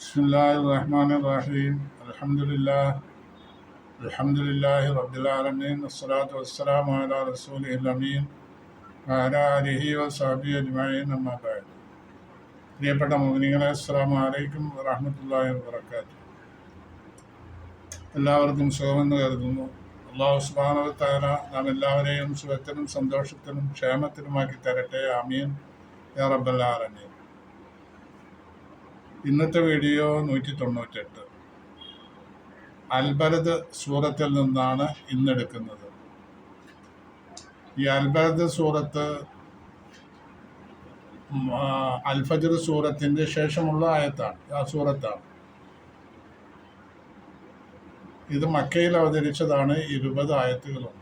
بسم الله الرحمن الرحيم الحمد لله رب العالمين والصلاة والسلام على رسوله الأمين وعلى آله وصحبه أجمعين أما بعد. പ്രിയപ്പെട്ട മുഅ്മിനീങ്ങളെ, അസ്സലാമു അലൈക്കും വറഹ്മത്തുള്ളാഹി വബറകാതുഹു. എല്ലാവർക്കും സുഖമെന്ന് കരുതുന്നു. അല്ലാഹു സുബ്ഹാനഹു വ തആല നാം എല്ലാവരെയും സുഖത്തിനും സന്തോഷത്തിനും ക്ഷേമത്തിനുമാക്കി തരട്ടെ. ആമീൻ യാ റബ്ബൽ ആലമീൻ. ഇന്നത്തെ വീഡിയോ 198 അൽബലദ് സൂറത്തിൽ നിന്നാണ് ഇന്നെടുക്കുന്നത്. ഈ അൽബലദ് സൂറത്ത് അൽഫജ്ർ സൂറത്തിന്റെ ശേഷമുള്ള സൂറത്താണ്. ഇത് മക്കയിൽ അവതരിച്ചതാണ്. 20 ആയത്തുകളുണ്ട്.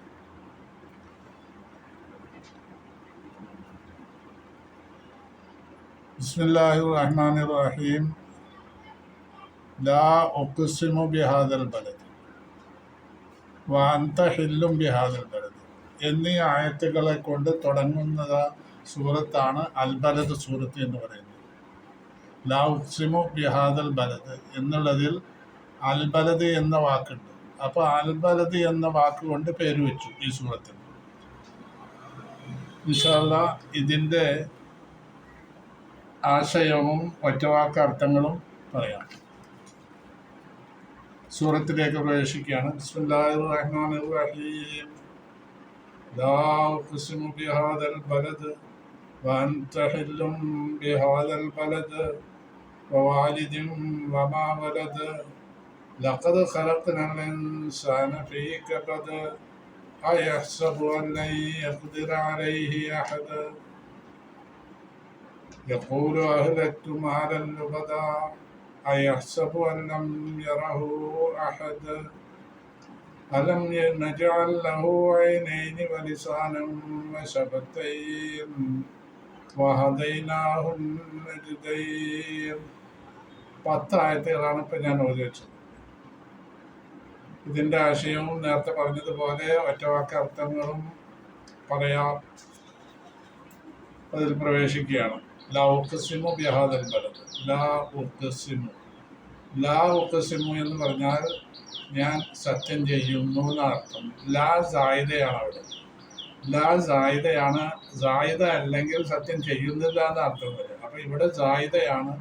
ബിസ്മില്ലാഹിർ റഹ്മാനിർ റഹീം. ലാ ഉഖ്സിമു ബിഹാദൽ ബലദ് വഅൻത ഹില്ലും ബിഹാദൽ ബലദ് എന്നീ ആയത്തുകളെ കൊണ്ട് തുടങ്ങുന്ന സൂറത്താണ് അൽബലദ് സൂറത്ത് എന്ന് പറയുന്നത്. ലാ ഉഖ്സിമു ബിഹാദൽ ബലദ് എന്നുള്ളതിൽ അൽബലദ് എന്ന വാക്കുണ്ട്. അപ്പോൾ അൽബലദ് എന്ന വാക്ക് കൊണ്ട് പേര് വെച്ചു ഈ സൂറത്തിന്. ഇൻഷാ അല്ലാഹ് ഇതിൻ്റെ ആശയവും ഒറ്റവാക്ക് അർത്ഥങ്ങളും പറയാം. സൂറത്തിലേക്ക് പ്രവേശിക്കുകയാണ്. ബിസ്മില്ലാഹിർ റഹ്മാനിർ റഹീം. ലാ ഉഖ്സിമു ബിഹാദൽ ബലദ് വഅൻത ഹില്ലും ബിഹാദൽ ബലദ് വവാലിദിൻ വമാ വലദ് ലഖദ് ഖലഖ്നൽ ഇൻസാന ഫീ കബദ് അയഹ്സബു അൻ ലൻ യഖ്ദിറ അലൈഹി അഹദ് يقول أهلكت مالا لبدا أيحسب أن لم يره أحد ألم نجعل له عينين ولسانا وشفتين وهديناه النجدين. 10 ആയത്തുകളാണ് ഇപ്പം ഞാൻ ഓതി വെച്ചത്. ഇതിൻ്റെ ആശയവും നേരത്തെ പറഞ്ഞതുപോലെ ഒറ്റവാക്ക് അർത്ഥങ്ങളും പറയാം. അതിൽ പ്രവേശിക്കുകയാണ്. ലാ ഉഖ്സിമു ബിഹാദൽ ബലദ്. ലാ ഉഖ്സിമു എന്ന് പറഞ്ഞാൽ ഞാൻ സത്യം ചെയ്യുന്നു എന്നർത്ഥം. ലാ സായിദയാണ് അവിടെ. ലാ സായിദയാണ്. സായിദ അല്ലെങ്കിൽ സത്യം ചെയ്യുന്നില്ല എന്ന അർത്ഥം വരും. അപ്പം ഇവിടെ സായിദയാണ്.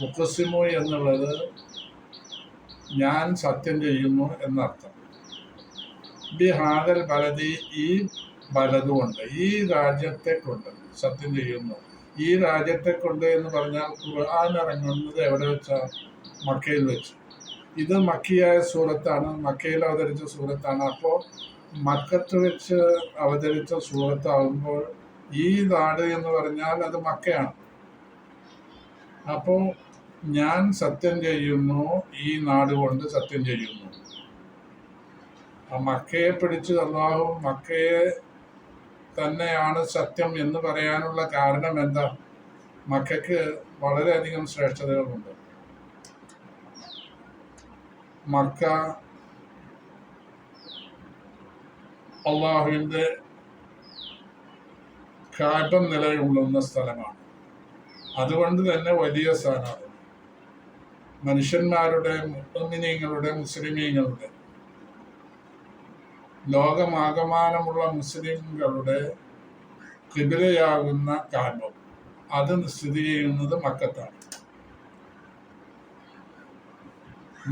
ഉഖ്സിമു എന്നുള്ളത് ഞാൻ സത്യം ചെയ്യുന്നു എന്നർത്ഥം. ബിഹാദൽ ബലദി, ഈ ബലദ് കൊണ്ട്, ഈ രാജ്യത്തെ കൊണ്ട് സത്യം ചെയ്യുന്നു. ഈ രാജ്യത്തെ കൊണ്ട് എന്ന് പറഞ്ഞാൽ ഖുർആൻ ഇറങ്ങുന്നത് എവിടെ വെച്ചാൽ? മക്കയിൽ വെച്ച്. ഇത് മക്കിയായ സൂറത്താണ്, മക്കയിൽ അവതരിച്ച സൂറത്താണ്. അപ്പോൾ മക്കത്ത് വെച്ച് അവതരിച്ച സൂറത്താകുമ്പോൾ ഈ നാട് എന്ന് പറഞ്ഞാൽ അത് മക്കയാണ്. അപ്പോൾ ഞാൻ സത്യം ചെയ്യുന്നു, ഈ നാട് കൊണ്ട് സത്യം ചെയ്യുന്നു. ആ മക്കയെ പിടിച്ച് അല്ലാഹു മക്കയെ തന്നെയാണ് സത്യം എന്ന് പറയാനുള്ള കാരണം എന്താ? മക്കയ്ക്ക് വളരെയധികം ശ്രേഷ്ഠതകളുണ്ട്. മക്ക അള്ളാഹുവിൻ്റെ കഅബ നിലകൊള്ളുന്ന സ്ഥലമാണ്. അതുകൊണ്ട് തന്നെ വലിയ സ്ഥാനമാണ്. മനുഷ്യന്മാരുടെ, മുഅ്മിനീങ്ങളുടെ, മുസ്ലിമീങ്ങളുടെ, ലോകമാകമാനമുള്ള മുസ്ലിംകളുടെ ഖിബ്ലയാകുന്ന കഅബ അത് സ്ഥിതി ചെയ്യുന്നത് മക്കത്താണ്.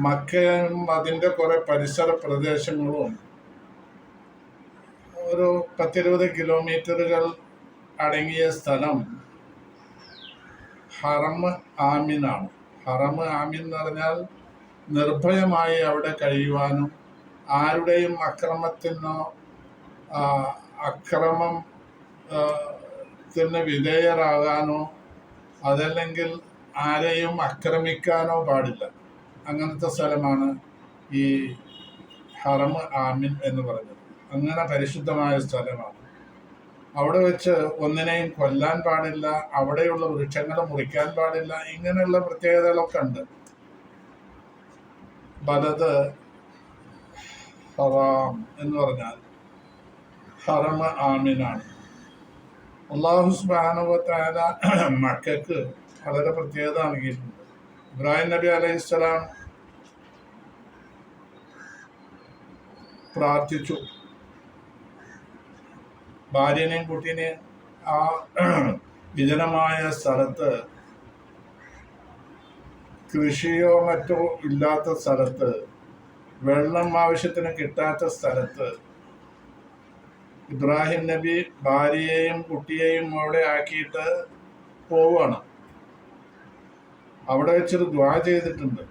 മക്കയും അതിൻ്റെ കുറെ പരിസര പ്രദേശങ്ങളും ഒരു 10-20 കിലോമീറ്ററുകൾ അടങ്ങിയ സ്ഥലം ഹറം ആമിനാണ്. ഹറം ആമിൻ എന്ന് പറഞ്ഞാൽ നിർഭയമായി അവിടെ കഴിയുവാനും ആരുടെയും അക്രമത്തിന് വിധേയരാകാനോ അതല്ലെങ്കിൽ ആരെയും ആക്രമിക്കാനോ പാടില്ല. അങ്ങനത്തെ സ്ഥലമാണ് ഈ ഹറം ആമിൻ എന്ന് പറയുന്നത്. അങ്ങനെ പരിശുദ്ധമായ സ്ഥലമാണ്. അവിടെ വെച്ച് ഒന്നിനെയും കൊല്ലാൻ പാടില്ല, അവിടെയുള്ള വൃക്ഷങ്ങൾ മുറിക്കാൻ പാടില്ല. ഇങ്ങനെയുള്ള പ്രത്യേകതകളൊക്കെ ഉണ്ട്. ബലദ് ഹറാം എന്ന് പറഞ്ഞാൽ ഹറം ആമിനാണ്. അല്ലാഹു സുബ്ഹാനഹു വ തആല മക്കയ്ക്ക് വളരെ പ്രത്യേകത നൽകിയിട്ടുണ്ട്. ഇബ്രാഹിം നബി അലൈഹിസ്സലാം പ്രാർത്ഥിച്ചു, ഭാര്യനെയും കുട്ടീനെയും ആ വിജനമായ സ്ഥലത്ത്, കൃഷിയോ മറ്റോ ഇല്ലാത്ത സ്ഥലത്ത്, വെള്ളം ആവശ്യത്തിന് കിട്ടാത്ത സ്ഥലത്ത് ഇബ്രാഹിം നബി ഭാര്യയെയും കുട്ടിയെയും അവിടെ ആക്കിയിട്ട് പോവുകയാണ്. അവിടെ വെച്ചൊരു ദ്വാ ചെയ്തിട്ടുണ്ട്.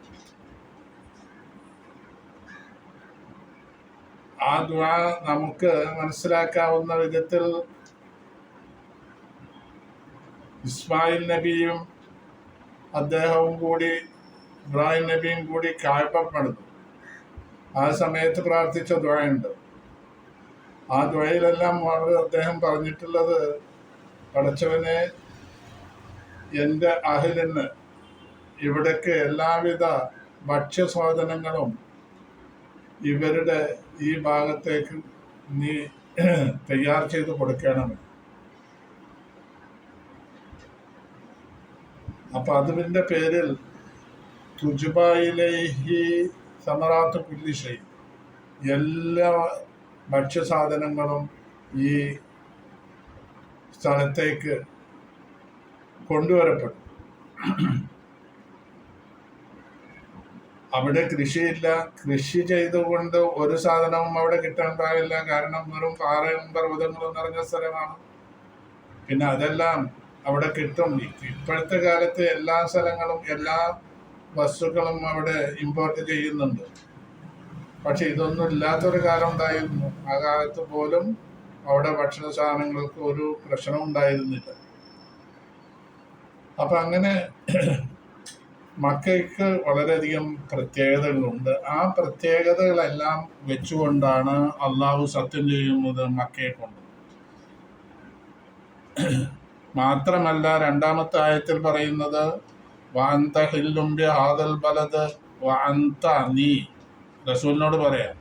ആ ദ്വാ നമുക്ക് മനസ്സിലാക്കാവുന്ന വിധത്തിൽ ഇസ്മായിൽ നബിയും അദ്ദേഹവും കൂടി, ഇബ്രാഹിം നബിയും കൂടി കാഅബ പണിതു. ആ സമയത്ത് പ്രാർത്ഥിച്ച ദ്വായുണ്ട്. ആ ദ്വയിലെല്ലാം അദ്ദേഹം പറഞ്ഞിട്ടുള്ളത്, പടച്ചവനെ, എൻ്റെ അഹലിന് ഇവിടേക്ക് എല്ലാവിധ ഭക്ഷ്യസാധനങ്ങളും ഇവരുടെ ഈ ഭാഗത്തേക്ക് നീ തയ്യാർ ചെയ്ത് കൊടുക്കണമേ. അപ്പൊ അതിന്റെ പേരിൽ തുജുബായിലേഹി സമറാത്ത് കുല്ലിശൈ, എല്ലാ ഭക്ഷ്യസാധനങ്ങളും ഈ സ്ഥലത്തേക്ക് കൊണ്ടുവരപ്പെടും. അവിടെ കൃഷിയില്ല. കൃഷി ചെയ്തുകൊണ്ട് ഒരു സാധനവും അവിടെ കിട്ടാൻ പാടില്ല. കാരണം വെറും പാറയും പർവ്വതങ്ങളും നിറഞ്ഞ സ്ഥലമാണ്. പിന്നെ അതെല്ലാം അവിടെ കിട്ടും. ഇപ്പോഴത്തെ കാലത്ത് എല്ലാ സ്ഥലങ്ങളും എല്ലാ വസ്തുക്കളും അവിടെ ഇമ്പോർട്ട് ചെയ്യുന്നുണ്ട്. പക്ഷെ ഇതൊന്നും ഇല്ലാത്തൊരു കാലം ഉണ്ടായിരുന്നു. ആ കാലത്ത് പോലും അവിടെ ഭക്ഷണ സാധനങ്ങൾക്ക് ഒരു പ്രശ്നം ഉണ്ടായിരുന്നില്ല. അപ്പൊ അങ്ങനെ മക്കയ്ക്ക് വളരെയധികം പ്രത്യേകതകളുണ്ട്. ആ പ്രത്യേകതകളെല്ലാം വെച്ചുകൊണ്ടാണ് അള്ളാഹു സത്യം ചെയ്യുന്നത് മക്കയെ കൊണ്ട്. മാത്രമല്ല, രണ്ടാമത്തെ ആയത്തിൽ പറയുന്നത്, വഅന്ത ഹില്ലും ബിഹാദൽ ബലദ്, വഅന്ത, നീ റസൂലിനോട് പറയാം,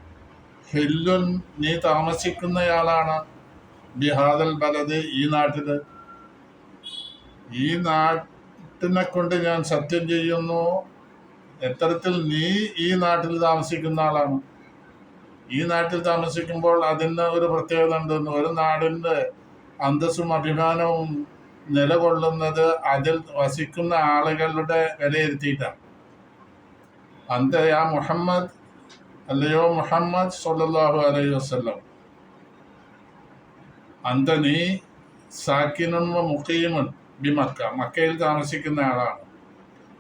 ഹില്ലുൻ, നീ താമസിക്കുന്നയാളാണ്, ബിഹാദൽ ബലദ്, ഈ നാട്ടില്, ഈ നാട്ടിനെ കൊണ്ട് ഞാൻ സത്യം ചെയ്യുന്നു. എത്തരത്തിൽ നീ ഈ നാട്ടിൽ താമസിക്കുന്ന ആളാണ്. ഈ നാട്ടിൽ താമസിക്കുമ്പോൾ അതിന് ഒരു പ്രത്യേകത ഉണ്ടെന്ന്. ഒരു നാടിൻ്റെ അന്തസ്സും അഭിമാനവും നിലകൊള്ളുന്നത് അതിൽ വസിക്കുന്ന ആളുകളുടെ വിലയിരുത്തിയിട്ടാണ്. അന്തയാ മുഹമ്മദ്, അല്ലയോ മുഹമ്മദ് സല്ലല്ലാഹു അലൈഹി വസല്ലം, അന്ത നീ സാക്കിനുൻ വ മുഖീമുൻ ബി മക്ക, മക്കയിൽ താമസിക്കുന്ന ആളാണ്.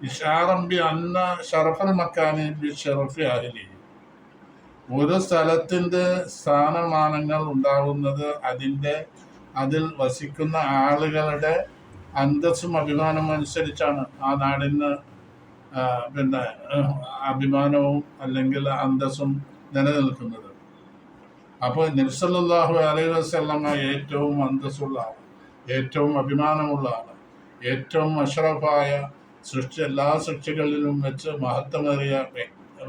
ഇഷാറം ബി അന്ന ഷറഫൽ മക്കാനി ബി ഷറഫി അഹ്ലി, ഒരു സ്ഥലത്തിൻ്റെ സ്ഥാനമാനങ്ങൾ ഉണ്ടാകുന്നത് അതിൽ വസിക്കുന്ന ആളുകളുടെ അന്തസ്സും അഭിമാനവും അനുസരിച്ചാണ് ആ നാടിന് പിന്നെ അഭിമാനവും അല്ലെങ്കിൽ അന്തസ്സും നിലനിൽക്കുന്നത്. അപ്പോൾ നബി സല്ലല്ലാഹു അലൈഹി വസല്ലമ ഏറ്റവും അന്തസ്സുള്ള ആൾ, ഏറ്റവും അഭിമാനമുള്ള ആൾ, ഏറ്റവും അഷ്റഫായ എല്ലാ സൃഷ്ടികളിലും വെച്ച് മഹത്വമേറിയ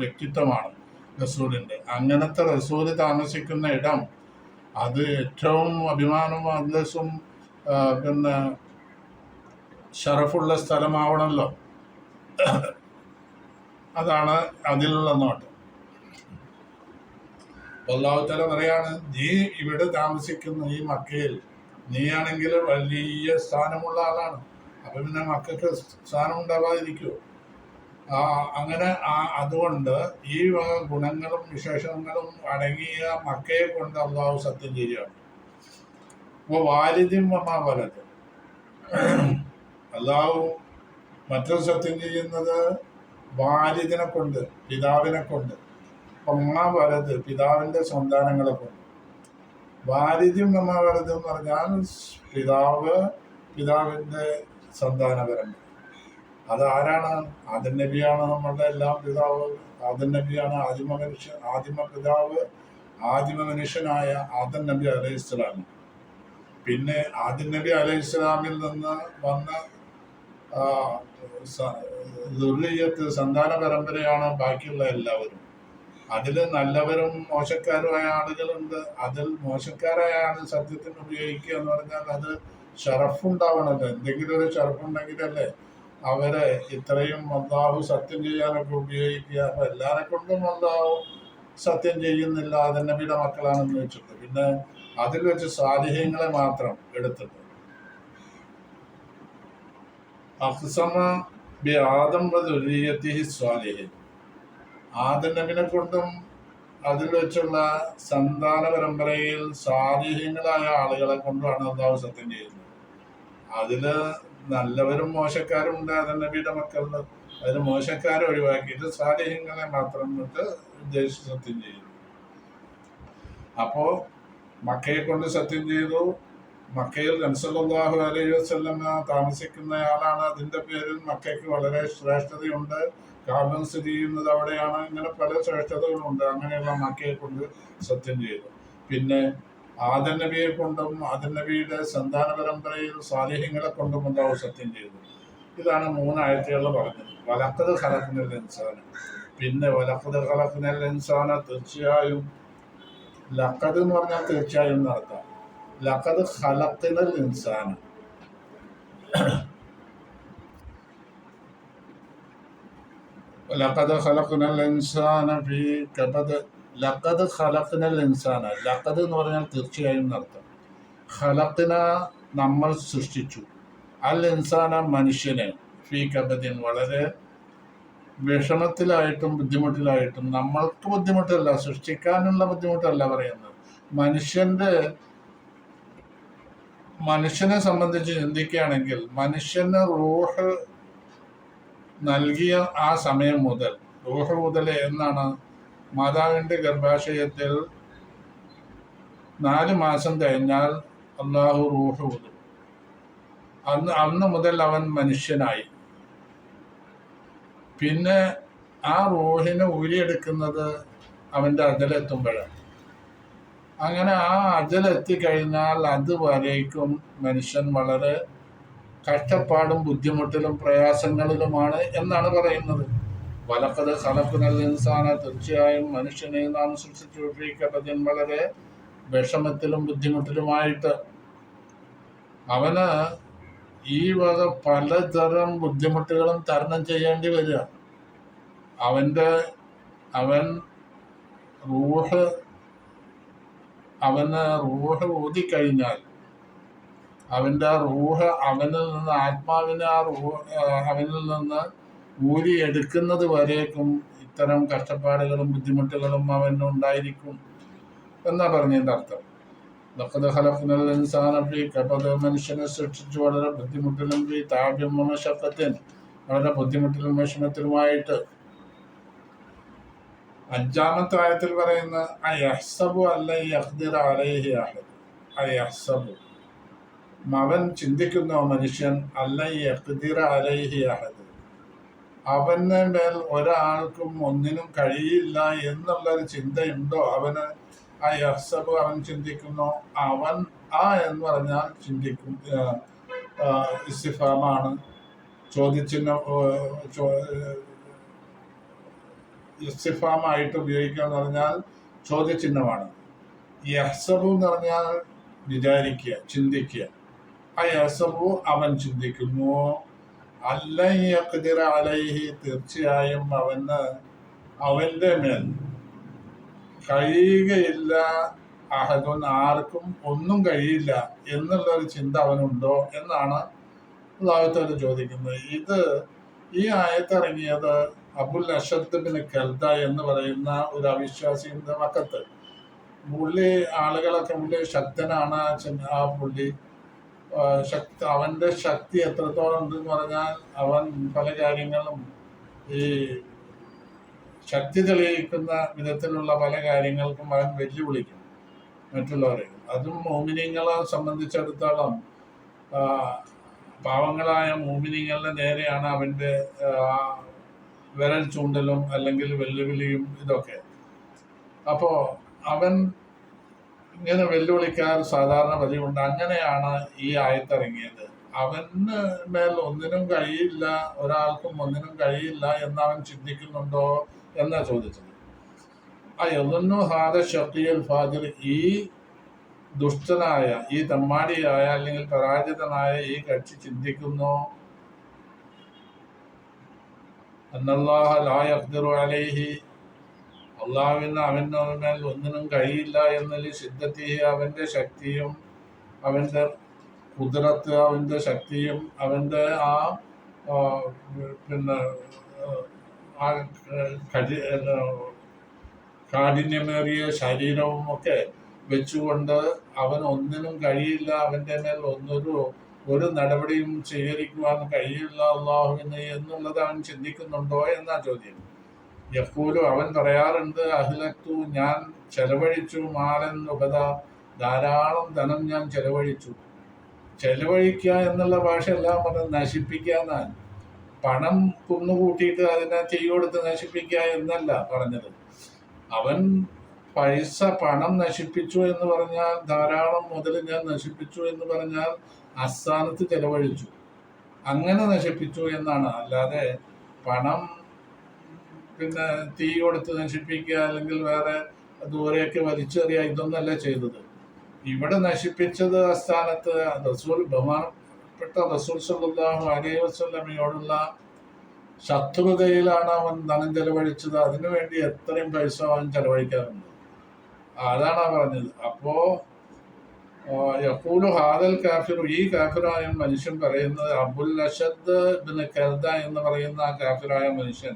വ്യക്തിത്വമാണ് റസൂലിൻ്റെ. അങ്ങനത്തെ റസൂല് താമസിക്കുന്ന ഇടം അത് ഏറ്റവും അഭിമാനവും അന്തസ്സും പിന്നെ ഷറഫുള്ള സ്ഥലമാവണമല്ലോ. അതാണ് അതിലുള്ള നോട്ടം. അല്ലാഹു തആല പറയാണ്, നീ ഇവിടെ താമസിക്കുന്ന ഈ മക്കയിൽ നീയാണെങ്കിൽ വലിയ സ്ഥാനമുള്ള ആളാണ്. അപ്പൊ പിന്നെ മക്കൾക്ക് സ്ഥാനം ഉണ്ടാവാതിരിക്കുമോ? അങ്ങനെ അതുകൊണ്ട് ഈ വക ഗുണങ്ങളും വിശേഷങ്ങളും അടങ്ങിയ മക്കയെ കൊണ്ട് അള്ളാഹു സത്യം ചെയ്യുകയാണ്. അപ്പോൾ വാലിദ്യം വന്നാ വലത്, അള്ളാഹു മറ്റൊരു സത്യം ചെയ്യുന്നത് വാലിദിനെ കൊണ്ട്, പിതാവിനെ കൊണ്ട്. ഒന്നാ വലത്, പിതാവിൻ്റെ സന്താനങ്ങളെ കൊണ്ട്. വാലിദ്യം വന്നാ വലത് എന്ന് പറഞ്ഞാൽ പിതാവിൻ്റെ സന്താനപരമ്പര. അതാരാണ്? ആദം നബിയാണ് നമ്മളുടെ എല്ലാം പിതാവ്. ആദം നബിയാണ് ആദിമ പിതാവ്, ആദിമ മനുഷ്യനായ ആദം നബി അലൈഹിസ്സലാം. പിന്നെ ആദം നബി അലൈഹിസ്സലാമിൽ നിന്ന് വന്ന ദുർരിയത്ത്, സന്താന പരമ്പരയാണ് ബാക്കിയുള്ള എല്ലാവരും. അതിൽ നല്ലവരും മോശക്കാരുമായ ആളുകളുണ്ട്. അതിൽ മോശക്കാരായ ആൾ സത്യത്തിന് ഉപയോഗിക്കുക എന്ന് പറഞ്ഞാൽ അത് ഷറഫുണ്ടാവണമല്ലോ. എന്തെങ്കിലും ഒരു ഷറഫുണ്ടെങ്കിലല്ലേ അവരെ ഇത്രയും അള്ളാഹു സത്യം ചെയ്യാനൊക്കെ ഉപയോഗിക്കുക. അപ്പൊ എല്ലാരെ കൊണ്ടും അള്ളാഹു സത്യം ചെയ്യുന്നില്ല, അത് നബിയുടെ മക്കളാണെന്ന് വെച്ചിട്ട് പിന്നെ അതിൽ വെച്ച് സാലിഹ്യങ്ങളെ മാത്രം എടുത്തിട്ട് അഖ്സമ ബി ആദം വദുരിയത്തിഹി സ്വാലിഹിൻ, ആദം നബിനെ കൊണ്ടും അതിൽ വെച്ചുള്ള സന്താന പരമ്പരയിൽ സാലിഹ്യങ്ങളായ ആളുകളെ കൊണ്ടുമാണ് അള്ളാഹു സത്യം ചെയ്യുന്നത്. അതില് നല്ലവരും മോശക്കാരും ഉണ്ട് ആദം നബിയുടെ മക്കളിൽ. അതിന് മോശക്കാരെ ഒഴിവാക്കിയിട്ട് സാലിഹ്യങ്ങളെ മാത്രം ഉദ്ദേശിച്ച് സത്യം ചെയ്യുന്നു. അപ്പോ മക്കയെ കൊണ്ട് സത്യം ചെയ്തു. മക്കയിൽ നബി സല്ലല്ലാഹു അലൈഹി വസല്ലം താമസിക്കുന്നയാളാണ്. അതിന്റെ പേരിൽ മക്കയ്ക്ക് വളരെ ശ്രേഷ്ഠതയുണ്ട്. കാബം സ്ഥിതി ചെയ്യുന്നത് അവിടെയാണ്. ഇങ്ങനെ പല ശ്രേഷ്ഠതകളുണ്ട്. അങ്ങനെയുള്ള മക്കയെ കൊണ്ട് സത്യം ചെയ്തു. പിന്നെ ആദം നബിയെ കൊണ്ടും ആദം നബിയുടെ സന്താന പരമ്പരയിൽ സാലിഹ്യങ്ങളെ കൊണ്ടും അല്ലാഹു സത്യം ചെയ്തു. ഇതാണ് 3 ആയത്തുകളിൽ പറഞ്ഞത്. വലഖദ് ഖലഖ്നൽ ഇൻസാന. പിന്നെ വലഖദ് ഖലഖ്നൽ ഇൻസാന, തീർച്ചയായും ലഖദ് എന്ന് പറഞ്ഞാൽ തീർച്ചയായും എന്നർത്ഥം. ലഖദ് ഖലഖ്നൽ ഇൻസാന, ലഖദ് ഖലഖ്നൽ ഇൻസാന ഫീ കബദ്. ലഖദ് ഖലഖ്നൽ ഇൻസാന, ലഖദ് എന്ന് പറഞ്ഞാൽ തീർച്ചയായും എന്നർത്ഥം. ഖലഖ്ന നമ്മൾ സൃഷ്ടിച്ചു, അൽ ഇൻസാന മനുഷ്യനെ, ഫീ കബദിൻ വളരെ വിഷമത്തിലായിട്ടും ബുദ്ധിമുട്ടിലായിട്ടും. നമ്മൾക്ക് ബുദ്ധിമുട്ടല്ല, സൃഷ്ടിക്കാനുള്ള ബുദ്ധിമുട്ടല്ല പറയുന്നത്. മനുഷ്യനെ സംബന്ധിച്ച് ചിന്തിക്കുകയാണെങ്കിൽ മനുഷ്യന് റൂഹ് നൽകിയ ആ സമയം മുതൽ, റൂഹ് മുതൽ എന്നാണ് മാതാവിൻ്റെ ഗർഭാശയത്തിൽ 4 മാസം കഴിഞ്ഞാൽ അള്ളാഹു റൂഹ് വിടും. അന്ന് മുതൽ അവൻ മനുഷ്യനായി. പിന്നെ ആ റൂഹിനെ ഊരിയെടുക്കുന്നത് അവൻ്റെ അജലെത്തുമ്പോഴാണ്. അങ്ങനെ ആ അജലെത്തിക്കഴിഞ്ഞാൽ അതുവരേക്കും മനുഷ്യൻ വളരെ കഷ്ടപ്പാടും ബുദ്ധിമുട്ടിലും പ്രയാസങ്ങളിലുമാണ് എന്നാണ് പറയുന്നത്. വലഖദ് ഖലഖ്നൽ ഇൻസാന, തീർച്ചയായും മനുഷ്യനെ നാം സൃഷ്ടിച്ചു, ഫീ കബദിൻ വളരെ വിഷമത്തിലും ബുദ്ധിമുട്ടിലുമായിട്ട്. അവന് ഈ വക പലതരം ബുദ്ധിമുട്ടുകളും തരണം ചെയ്യേണ്ടി വരിക. അവന് റൂഹ് ഊതിക്കഴിഞ്ഞാൽ അവൻ്റെ ആ റൂഹ് അവനിൽ നിന്ന്, ആത്മാവിനെ അവനിൽ നിന്ന് ഊരിയെടുക്കുന്നത് വരേക്കും ഇത്തരം കഷ്ടപ്പാടുകളും ബുദ്ധിമുട്ടുകളും അവനുണ്ടായിരിക്കും എന്നാ പറഞ്ഞതിൻ്റെ അർത്ഥം. ലഖദ് ഖലഖ്നൽ ഇൻസാന ഫീ കബദ്, മനുഷ്യനെ സൃഷ്ടിച്ചു വളരെ ബുദ്ധിമുട്ടിലും, ഫീ തഅബിൻ വമശഖത്തിൻ, വളരെ ബുദ്ധിമുട്ടിലും വിഷമത്തിലുമായിട്ട്. 5-ാമത്തെ ആയത്തിൽ പറയുന്ന അയഹ്സബു അല്ലൻ യഖ്ദിറ അലൈഹി അഹദ്. അയഹ്സബു, അവൻ ചിന്തിക്കുന്നോ മനുഷ്യൻ, അല്ലൻ യഖ്ദിറ അലൈഹി അഹദ്, അവന് മേൽ ഒരാൾക്കും ഒന്നിനും കഴിയില്ല എന്നുള്ളൊരു ചിന്തയുണ്ടോ അവന്? അയഹ്സബു, അവൻ ചിന്തിക്കുന്നു. അവൻ എന്ന് പറഞ്ഞാൽ ചിന്തിക്കും, ഇസ്തിഫാമാണ്. ചോദ്യചിഹ്നം ഇസ്തിഫാമായിട്ട് ഉപയോഗിക്കുക എന്ന് പറഞ്ഞാൽ ചോദ്യചിഹ്നമാണ്. യഹ്സബു എന്ന് പറഞ്ഞാൽ വിചാരിക്കുക, ചിന്തിക്കുക. അയഹ്സബു, അവൻ ചിന്തിക്കുന്നു. അല്ലൻ യഖ്ദിറ അലൈഹി, തീർച്ചയായും അവന്റെ മേൽ കഴിയുകയില്ല. അഹദുൻ, ആർക്കും ഒന്നും കഴിയില്ല എന്നുള്ളൊരു ചിന്ത അവനുണ്ടോ എന്നാണ് അല്ലാഹു ചോദിക്കുന്നത്. ഈ ആയത്തിറങ്ങിയത് അബുൽ അഷദ് ബിൻ കൽദ എന്ന് പറയുന്ന ഒരു അവിശ്വാസിയുടെ മക്കത്ത്. പുള്ളി ശക്തനാണ്. ആ പുള്ളി അവന്റെ ശക്തി എത്രത്തോളം ഉണ്ടെന്ന് പറഞ്ഞാൽ അവൻ പല കാര്യങ്ങളും ഈ ശക്തി തെളിയിക്കുന്ന വിധത്തിലുള്ള പല കാര്യങ്ങൾക്കും അവൻ വെല്ലുവിളിക്കും മറ്റുള്ളവരെ. അതും മോമിനിയങ്ങളെ സംബന്ധിച്ചിടത്തോളം പാവങ്ങളായ മോമിനിയങ്ങളുടെ നേരെയാണ് അവന്റെ വിരൽ ചൂണ്ടലും അല്ലെങ്കിൽ വെല്ലുവിളിയും ഇതൊക്കെ. അപ്പോ അവൻ ഇങ്ങനെ വെല്ലുവിളിക്കാൻ സാധാരണ പതിവുണ്ട്. അങ്ങനെയാണ് ഈ ആയത്തിറങ്ങിയത്. അവന് മേൽ ഒന്നിനും കഴിയില്ല, ഒരാൾക്കും ഒന്നിനും കഴിയില്ല എന്നവൻ ചിന്തിക്കുന്നുണ്ടോ എന്നാ ചോദിച്ചത്. യظن ഹാദ ഷഖിയുൽ ഫാജിർ, ഈ ദുഷ്ടനായ, ഈ തെമ്മാടിയായ അല്ലെങ്കിൽ പരാജിതനായ ഈ കക്ഷി ചിന്തിക്കുന്നു അന്നല്ലാഹ ലാ യഖ്ദിറു അലൈഹി, അള്ളാഹുവിന് അവൻ്റെ മേൽ ഒന്നിനും കഴിയില്ല എന്നതിൽ സിദ്ധത്തിഹി, അവൻ്റെ ശക്തിയും അവൻ്റെ കുതിരത്ത്, അവൻ്റെ ശക്തിയും അവൻ്റെ ആ, പിന്നെ ആ കാഠിന്യമേറിയ ശരീരവും ഒക്കെ വെച്ചുകൊണ്ട് അവൻ ഒന്നിനും കഴിയില്ല, അവൻ്റെ മേൽ ഒരു നടപടിയും സ്വീകരിക്കുവാൻ കഴിയില്ല അള്ളാഹുവിന് എന്നുള്ളത് അവൻ ചിന്തിക്കുന്നുണ്ടോ എന്നാ ചോദ്യം. എപ്പോഴും അവൻ പറയാറുണ്ട്, അഹ്ലത്തു, ഞാൻ ചെലവഴിച്ചു, മാലൻ ഉപത, ധാരാളം ധനം ഞാൻ ചെലവഴിച്ചു. ചെലവഴിക്കുക എന്നുള്ള ഭാഷയെല്ലാം പറഞ്ഞ് നശിപ്പിക്കുക എന്നാണ്. പണം കുന്നുകൂട്ടിയിട്ട് അതിനെ ചെയ്യൊടുത്ത് നശിപ്പിക്കുക എന്നല്ല പറഞ്ഞത്. അവൻ പണം നശിപ്പിച്ചു എന്ന് പറഞ്ഞാൽ, ധാരാളം മുതൽ ഞാൻ നശിപ്പിച്ചു എന്ന് പറഞ്ഞാൽ അസ്ഥാനത്ത് ചെലവഴിച്ചു, അങ്ങനെ നശിപ്പിച്ചു എന്നാണ്. അല്ലാതെ പണം പിന്നെ തീ കൊടുത്ത് നശിപ്പിക്കുക അല്ലെങ്കിൽ വേറെ ദൂരെയൊക്കെ വലിച്ചെറിയുക, ഇതൊന്നല്ല ചെയ്തത്. ഇവിടെ നശിപ്പിച്ചത് അസ്ഥാനത്ത് റസൂൽ, ബഹുമാനപ്പെട്ട റസൂൽ സല്ലല്ലാഹു അലൈഹി വസല്ലമയോടുള്ള ശത്രുതയിലാണ് അവൻ ധനം ചെലവഴിച്ചത്. അതിനുവേണ്ടി എത്രയും പൈസ അവൻ ചെലവഴിക്കാറുണ്ട്. അതാണ് പറഞ്ഞത്. അപ്പോ യഖൂലു ഹാദൽ കാഫിർ, ഈ കാഫിറായ മനുഷ്യൻ പറയുന്നത്, അബുൽ അഷദ് ഇബ്നു കൽദ എന്ന് പറയുന്ന ആ കാഫിറായ മനുഷ്യൻ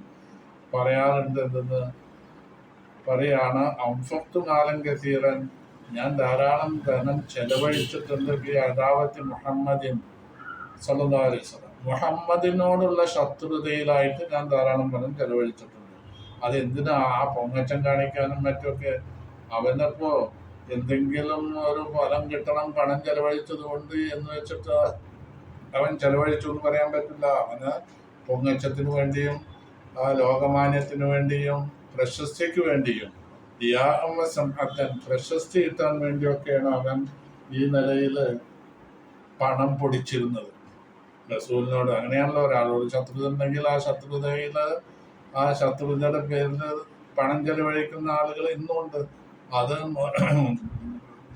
പറയാറുണ്ട്, എന്തെന്ന് പറയാണ്, അംഫഖ്തു മാലൻ കസീറൻ, ഞാൻ ധാരാളം ധനം ചെലവഴിച്ചിട്ടുണ്ട് ബി അദാവത്തി മുഹമ്മദിൻ സല്ലല്ലാഹു അലൈഹി വസല്ലം, മുഹമ്മദിനോടുള്ള ശത്രുതയിലായിട്ട് ഞാൻ ധാരാളം ധനം ചെലവഴിച്ചിട്ടുണ്ട്. അതെന്തിനാ? ആ പൊങ്ങച്ചം കാണിക്കാനും മറ്റൊക്കെ. അവനപ്പോ എന്തെങ്കിലും ഒരു ഫലം കിട്ടണം പണം ചെലവഴിച്ചത് കൊണ്ട് എന്ന് വെച്ചിട്ട് അവൻ ചെലവഴിച്ചു എന്ന് പറയാൻ പറ്റില്ല. അവന് പൊങ്ങച്ചത്തിന് വേണ്ടിയും ആ ലോകമാന്യത്തിന് വേണ്ടിയും പ്രശസ്തിക്ക് വേണ്ടിയും പ്രശസ്തി കിട്ടാൻ വേണ്ടിയൊക്കെയാണ് അവൻ ഈ നിലയിൽ പണം പൊടിച്ചിരുന്നത് റസൂലിനോട്. അങ്ങനെയാണല്ലോ, ഒരാളോട് ശത്രുത ഉണ്ടെങ്കിൽ ആ ശത്രുതയുടെ പേരിൽ പണം ചെലവഴിക്കുന്ന ആളുകൾ ഇന്നുമുണ്ട്. അത്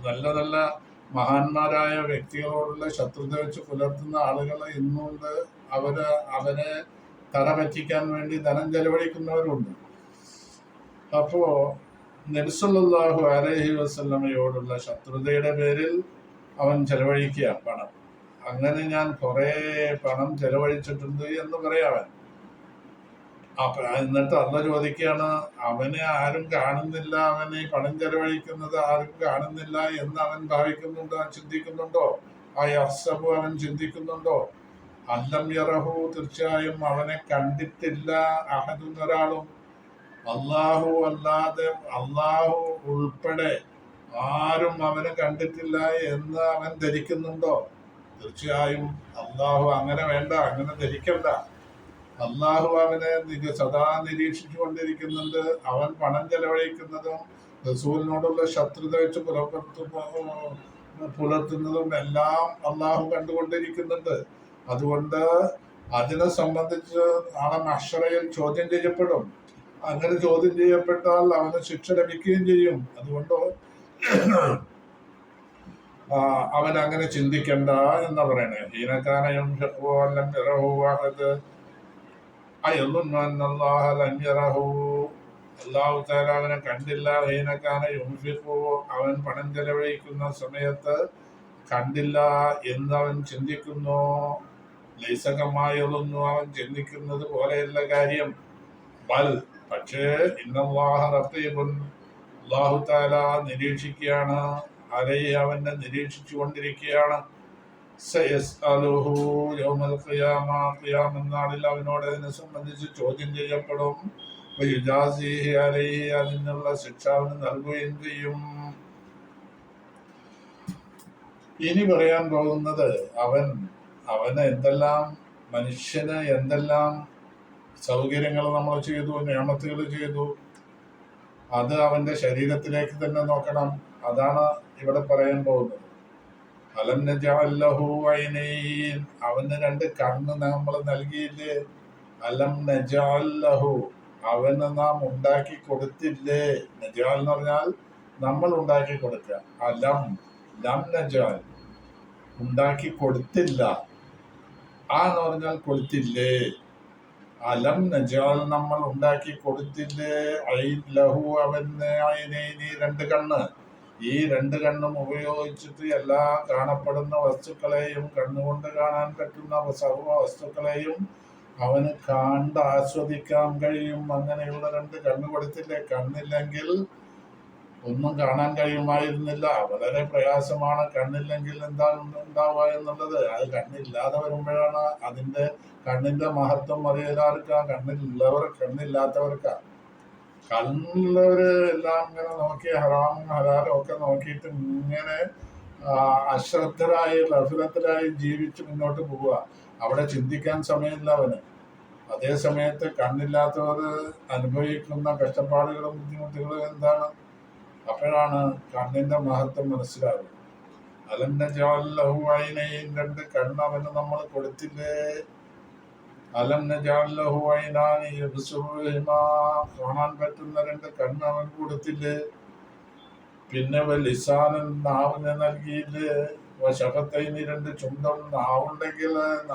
നല്ല നല്ല മഹാന്മാരായ വ്യക്തികളോടുള്ള ശത്രുത വെച്ച് പുലർത്തുന്ന ആളുകൾ ഇന്നുണ്ട്. അവരെ തറ പറ്റിക്കാൻ വേണ്ടി ധനം ചെലവഴിക്കുന്നവരുണ്ട്. അപ്പോ നബി സല്ലല്ലാഹു അലൈഹി വസല്ലമയോടുള്ള ശത്രുതയുടെ പേരിൽ അവൻ ചെലവഴിക്കുക പണം. അങ്ങനെ ഞാൻ കുറെ പണം ചെലവഴിച്ചിട്ടുണ്ട് എന്ന് പറയാവൻ. എന്നിട്ട് അള്ള ചോദിക്കുകയാണ്, അവനെ ആരും കാണുന്നില്ല, അവനെ പണം ചെലവഴിക്കുന്നത് ആരും കാണുന്നില്ല എന്ന് അവൻ ഭാവിക്കുന്നുണ്ടോ, ചിന്തിക്കുന്നുണ്ടോ? ആ യഹ്സബു, അവൻ ചിന്തിക്കുന്നുണ്ടോ? അല്ലം യറഹു, തീർച്ചയായും അവനെ കണ്ടിട്ടില്ല അഹദുൻ, ഒരാളും. അള്ളാഹു അല്ലാതെ, അള്ളാഹു ഉൾപ്പെടെ ആരും അവനെ കണ്ടിട്ടില്ല എന്ന് അവൻ ധരിക്കുന്നുണ്ടോ? തീർച്ചയായും അള്ളാഹു അങ്ങനെ വേണ്ട, അങ്ങനെ ധരിക്കണ്ട. അള്ളാഹു അവനെ സദാ നിരീക്ഷിച്ചു കൊണ്ടിരിക്കുന്നുണ്ട്. അവൻ പണം ചെലവഴിക്കുന്നതും റസൂലിനോടുള്ള ശത്രുത വെച്ച് പുലർത്തുന്നതും എല്ലാം അള്ളാഹു കണ്ടുകൊണ്ടിരിക്കുന്നുണ്ട്. അതുകൊണ്ട് അതിനെ സംബന്ധിച്ച് നാളെ മഹ്ശറയിൽ ചോദ്യം ചെയ്യപ്പെടും. അങ്ങനെ ചോദ്യം ചെയ്യപ്പെട്ടാൽ അവന് ശിക്ഷ ലഭിക്കുകയും ചെയ്യും. അതുകൊണ്ട് അവൻ അങ്ങനെ ചിന്തിക്കണ്ട എന്ന് പറയണേ. ഹീനക്കാനയും അല്ലാഹു തആല അവനെ കണ്ടില്ല. ഹീനക്കാന യുൻഫിഖു, അവൻ പണം ചെലവഴിക്കുന്ന സമയത്ത് കണ്ടില്ല എന്ന് അവൻ ചിന്തിക്കുന്നു. ലൈസകമായൊന്നു, അവൻ ചിന്തിക്കുന്നത് പോലെയുള്ള കാര്യം. ബൽ, പക്ഷേ ഇന്നല്ലാഹ റഖീബുൻ, അല്ലാഹു തആല നിരീക്ഷിക്കുകയാണ്. അലൈഹി, അവനെ നിരീക്ഷിച്ചു കൊണ്ടിരിക്കുകയാണ്. സയസ്അലുഹു യൗമൽ ഖിയാമ, ഖിയാമത്ത് നാളിൽ അവനോട് അതിനെ സംബന്ധിച്ച് ചോദ്യം ചെയ്യപ്പെടും. വയുജാസിഹി അലൈഹി, അതിനുള്ള ശിക്ഷ അവന് നൽകുകയും ചെയ്യും. ഇനി പറയാൻ പോകുന്നത്, അവന് എന്തെല്ലാം, മനുഷ്യന് എന്തെല്ലാം സൗകര്യങ്ങൾ നമ്മൾ ചെയ്തു, നിയമത്തുകൾ ചെയ്തു, അത് അവന്റെ ശരീരത്തിലേക്ക് തന്നെ നോക്കണം. അതാണ് ഇവിടെ പറയാൻ പോകുന്നത്. അലം നജഅൽ ലഹു ഐനൈൻ, അവന് രണ്ട് കണ്ണ് നമ്മൾ നൽകിയില്ലേ? അലം നജഅൽ ലഹു, അവന് നാം ഉണ്ടാക്കി കൊടുത്തില്ലേ? നജഅൽ എന്ന് പറഞ്ഞാൽ നമ്മൾ ഉണ്ടാക്കി കൊടുക്കുക. ലം നജഅൽ, ഉണ്ടാക്കി കൊടുത്തില്ല. എന്ന് പറഞ്ഞാൽ കൊടുത്തില്ലേ. അലം നജാൽ നമ്മൾ ഉണ്ടാക്കി കൊടുത്തില്ലേ ലഹു അവന് ഐനൈനി രണ്ട് കണ്ണ്. ഈ രണ്ട് കണ്ണും ഉപയോഗിച്ചിട്ട് എല്ലാ കാണപ്പെടുന്ന വസ്തുക്കളെയും കണ്ണുകൊണ്ട് കാണാൻ പറ്റുന്ന സർവ വസ്തുക്കളെയും അവന് കണ്ട് ആസ്വദിക്കാൻ കഴിയും. അങ്ങനെയുള്ള രണ്ട് കണ്ണ് കൊടുത്തില്ലേ. കണ്ണില്ലെങ്കിൽ ഒന്നും കാണാൻ കഴിയുമായിരുന്നില്ല. വളരെ പ്രയാസമാണ് കണ്ണില്ലെങ്കിൽ എന്താണ് ഉണ്ടാവുക എന്നുള്ളത്. അത് കണ്ണില്ലാതെ വരുമ്പോഴാണ് അതിന്റെ കണ്ണിന്റെ മഹത്വം അറിയാർക്കാ. കണ്ണില്ലാത്തവർക്കാ. കണ്ണുള്ളവര് എല്ലാം ഇങ്ങനെ നോക്കി ഹറാമും ഹലാലും ഒക്കെ നോക്കിയിട്ട് ഇങ്ങനെ അശ്രദ്ധരായി ഗഫലത്തിലായി ജീവിച്ച് മുന്നോട്ട് പോവുക. അവിടെ ചിന്തിക്കാൻ സമയമില്ല അവന്. അതേ സമയത്ത് കണ്ണില്ലാത്തവർ അനുഭവിക്കുന്ന കഷ്ടപ്പാടുകളും ബുദ്ധിമുട്ടുകളും എന്താണ്? അപ്പോഴാണ് കണ്ണിന്റെ മഹത്വം മനസ്സിലാകുന്നത്. അലന്റെ ജാലഹുവൈനയും രണ്ട് കണ്ണ് അവന് നമ്മൾ കൊടുത്തില്ലേ. അലന്റെ ജാലഹുവൈനാനി കാണാൻ പറ്റുന്ന രണ്ട് കണ്ണ് അവൻ കൊടുത്തില്ലേ. പിന്നെ ലിസാനൻ നാവിനെ നൽകിയില്ലേ. ശഫത്തൈനി രണ്ട് ചുണ്ടും.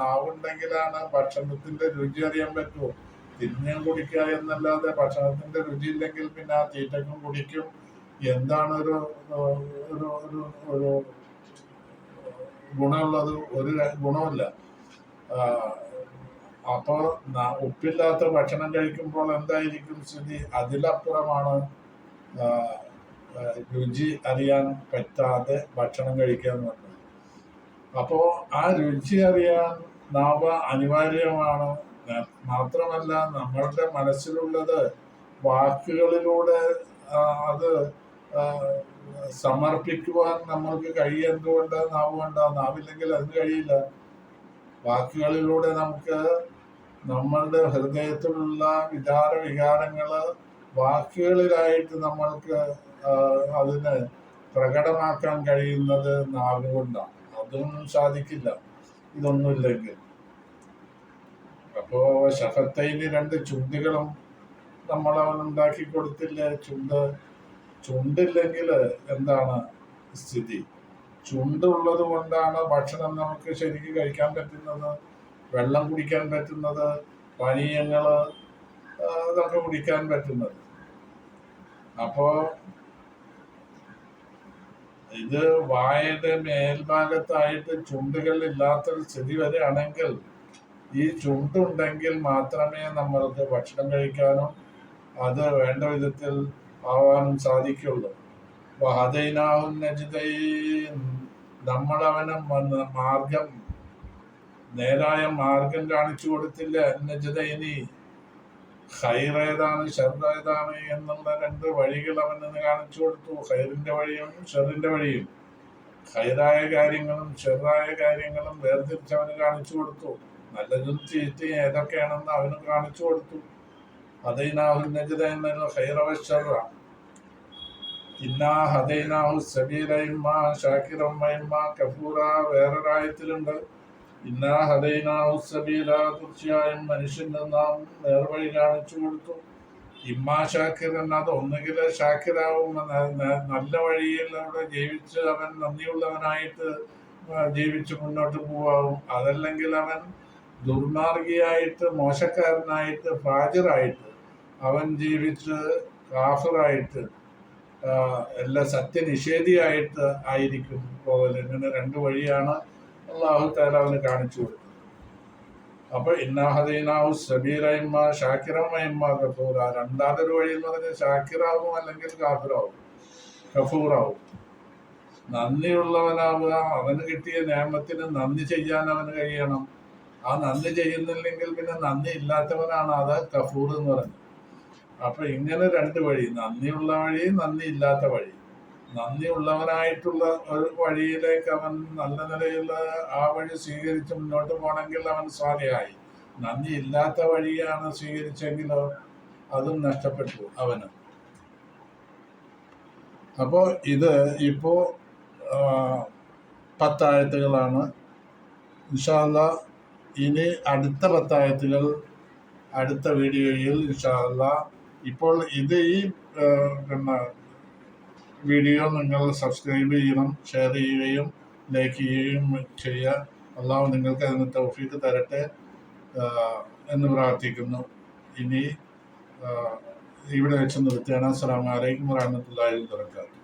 നാവുണ്ടെങ്കിലാണ് ഭക്ഷണത്തിന്റെ രുചി അറിയാൻ പറ്റുമോ. തിന്നാൻ കുടിക്കുക എന്നല്ലാതെ ഭക്ഷണത്തിന്റെ രുചി ഇല്ലെങ്കിൽ പിന്നെ ആ തീറ്റക്കും കുടിക്കും എന്താണ് ഒരു ഒരു ഒരു ഒരു ഗുണമുള്ളത്? ഒരു ഗുണമില്ല. അപ്പോ ഉപ്പില്ലാത്ത ഭക്ഷണം കഴിക്കുമ്പോൾ എന്തായിരിക്കും സ്ഥിതി? അതിലപ്പുറമാണ് രുചി അറിയാൻ പറ്റാതെ ഭക്ഷണം കഴിക്കുക എന്ന് പറഞ്ഞത്. അപ്പോ ആ രുചി അറിയാൻ നാവ് അനിവാര്യമാണ്. മാത്രമല്ല നമ്മളുടെ മനസ്സിലുള്ളത് വാക്കുകളിലൂടെ അത് സമർപ്പിക്കുവാൻ നമ്മൾക്ക് കഴിയുന്നതുകൊണ്ട് നാവ് കൊണ്ട്. നാവില്ലെങ്കിൽ അതിന് കഴിയില്ല. വാക്കുകളിലൂടെ നമുക്ക് നമ്മളുടെ ഹൃദയത്തിലുള്ള വികാരങ്ങള് വാക്കുകളിലായിട്ട് നമ്മൾക്ക് അതിന് പ്രകടമാക്കാൻ കഴിയുന്നത് നാവ് കൊണ്ടാണ്. അതും സാധിക്കില്ല ഇതൊന്നുമില്ലെങ്കിൽ. അപ്പോ ശഫത്തൈന് രണ്ട് ചുണ്ടുകളും നമ്മൾ അവനുണ്ടാക്കി കൊടുത്തില്ലേ. ചുണ്ടില്ലെങ്കിൽ എന്താണ് സ്ഥിതി? ചുണ്ടുള്ളത് കൊണ്ടാണ് ഭക്ഷണം നമുക്ക് ശരിക്കും കഴിക്കാൻ പറ്റുന്നത്, വെള്ളം കുടിക്കാൻ പറ്റുന്നത്, പാനീയങ്ങള് ഇതൊക്കെ കുടിക്കാൻ പറ്റുന്നത്. അപ്പോ ഇത് വായയുടെ മേൽഭാഗത്തായിട്ട് ചുണ്ടുകൾ ഇല്ലാത്തൊരു സ്ഥിതി വരെയാണെങ്കിൽ ഈ ചുണ്ടുണ്ടെങ്കിൽ മാത്രമേ നമ്മൾക്ക് ഭക്ഷണം കഴിക്കാനും അത് വേണ്ട വിധത്തിൽ ആവാനും സാധിക്കുള്ളൂ. നമ്മളവന് മാർഗം, നേരായ മാർഗം കാണിച്ചു കൊടുത്തില്ല. നജ്ദൈനി ഖൈറേതാണ് ഷർറേതാണ് എന്നുള്ള രണ്ട് വഴികൾ അവന് കാണിച്ചു കൊടുത്തു. ഖൈറിന്റെ വഴിയും ഷെറിന്റെ വഴിയും. ഖൈറായ കാര്യങ്ങളും ഷെറായ കാര്യങ്ങളും വേർതിരിച്ചവന് കാണിച്ചു കൊടുത്തു. നല്ലതും ചീത്തയും ഏതൊക്കെയാണെന്ന് അവന് കാണിച്ചു കൊടുത്തു. ഹദൈനാഹു നജ്ദൈന ഖൈറ വശർറ ഇന്നാ ഹദൈനാഹു സബീല ഇമ്മാ ശാകിറൻ വ ഇമ്മാ കഫൂറ. വേറൊരായത്തിലുണ്ട് ഇന്നാ ഹദൈനാഹു സബീല, തീർച്ചയായും മനുഷ്യന് നാം നേർവഴി കാണിച്ചു കൊടുത്തു. ഇമ്മാ ഷാക്കിറൻ, അത് ഒന്നുകിൽ ഷാക്കിറാവും, നല്ല വഴിയിലൂടെ ജീവിച്ച് അവൻ നന്ദിയുള്ളവനായിട്ട് ജീവിച്ച് മുന്നോട്ട് പോവാവും. അതല്ലെങ്കിൽ അവൻ ദുർമാർഗിയായിട്ട് മോശക്കാരനായിട്ട് ഫാജിറായിട്ട് അവൻ ജീവിച്ച് കാഫിറായിട്ട് എല്ലാ സത്യനിഷേധിയായിട്ട് ആയിരിക്കും പോകല്. ഇങ്ങനെ രണ്ട് വഴിയാണ് അള്ളാഹു തആല അവന് കാണിച്ചു കൊടുത്തത്. അപ്പൊ ഇന്നാഹദീനാഹു സബീല ഇമ്മ ഷാക്കിറൻ വ ഇമ്മ കഫൂറ. രണ്ടാമതൊരു വഴി എന്ന് പറഞ്ഞാൽ ഷാക്കിറാവും അല്ലെങ്കിൽ കാഫിറാവും, കഫൂറാവും. നന്ദിയുള്ളവനാവുക, അവന് കിട്ടിയ നിഅമത്തിന് നന്ദി ചെയ്യാൻ അവന് കഴിയണം. ആ നന്ദി ചെയ്യുന്നില്ലെങ്കിൽ പിന്നെ നന്ദി ഇല്ലാത്തവനാണ് അത് കഫൂർ എന്ന് പറയുന്നത്. അപ്പൊ ഇങ്ങനെ രണ്ട് വഴി, നന്ദിയുള്ള വഴി, നന്ദി ഇല്ലാത്ത വഴി. നന്ദി ഉള്ളവനായിട്ടുള്ള ഒരു വഴിയിലേക്ക് അവൻ നല്ല നിലയിൽ ആ വഴി സ്വീകരിച്ച് മുന്നോട്ട് പോകണമെങ്കിൽ അവൻ സ്വാലിഹായി. നന്ദി ഇല്ലാത്ത വഴിയാണ് സ്വീകരിച്ചെങ്കിലോ അതും നഷ്ടപ്പെട്ടു അവന്. അപ്പോ ഇത് ഇപ്പോ 10 ആയത്തുകളാണ്. ഇൻഷാ അല്ലാഹ് ഇനി അടുത്ത 10 ആയത്തുകൾ അടുത്ത വീഡിയോയിൽ ഇൻഷാ അല്ലാഹ്. ഇപ്പോൾ ഇത് ഈ വീഡിയോ നിങ്ങൾ സബ്സ്ക്രൈബ് ചെയ്യണം, ഷെയർ ചെയ്യുകയും ലൈക്ക് ചെയ്യുകയും ചെയ്യുക. അള്ളാഹു നിങ്ങൾക്ക് അതിന് തൗഫീഖ് തരട്ടെ. എന്ന് പ്രാർത്ഥിക്കുന്നു. ഇനി ഇവിടെ വെച്ച് നിർത്തുകയാണ്. അസ്സലാമു അലൈക്കും വറഹ്മത്തുള്ളാഹി വബറകാതുഹു.